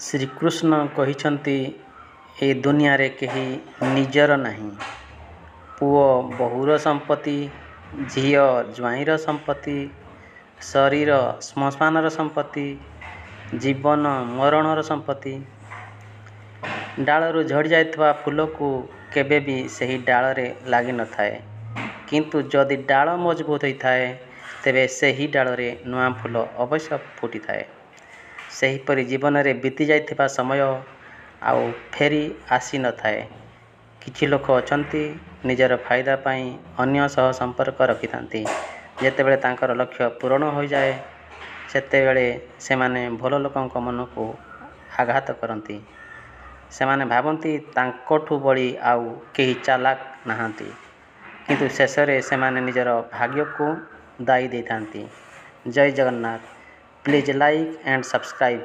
ଶ୍ରୀକୃଷ୍ଣ କହିଛନ୍ତି ଏ ଦୁନିଆରେ କେହି ନିଜର ନାହିଁ। ପୁଅ ବୋହୂର ସମ୍ପତ୍ତି, ଝିଅ ଜ୍ୱାଇଁର ସମ୍ପତ୍ତି, ଶରୀର ଶ୍ମଶାନର ସମ୍ପତ୍ତି, ଜୀବନ ମରଣର ସମ୍ପତ୍ତି। ଡାଳରୁ ଝଡ଼ି ଯାଇଥିବା ଫୁଲକୁ କେବେ ବି ସେହି ଡାଳରେ ଲାଗିନଥାଏ, କିନ୍ତୁ ଯଦି ଡାଳ ମଜବୁତ ହୋଇଥାଏ ତେବେ ସେହି ଡାଳରେ ନୂଆ ଫୁଲ ଅବଶ୍ୟ ଫୁଟିଥାଏ। ସେହିପରି ଜୀବନରେ ବିତି ଯାଇଥିବା ସମୟ ଆଉ ଫେରି ଆସିନଥାଏ। କିଛି ଲୋକ ଅଛନ୍ତି ନିଜର ଫାଇଦା ପାଇଁ ଅନ୍ୟ ସହ ସମ୍ପର୍କ ରଖିଥାନ୍ତି। ଯେତେବେଳେ ତାଙ୍କର ଲକ୍ଷ୍ୟ ପୂରଣ ହୋଇଯାଏ ସେତେବେଳେ ସେମାନେ ଭଲ ଲୋକଙ୍କ ମନକୁ ଆଘାତ କରନ୍ତି। ସେମାନେ ଭାବନ୍ତି ତାଙ୍କଠୁ ବଳି ଆଉ କେହି ଚାଲାକ ନାହାନ୍ତି, କିନ୍ତୁ ଶେଷରେ ସେମାନେ ନିଜର ଭାଗ୍ୟକୁ ଦାୟୀ ଦେଇଥାନ୍ତି। ଜୟ Jagannath. Please like and subscribe.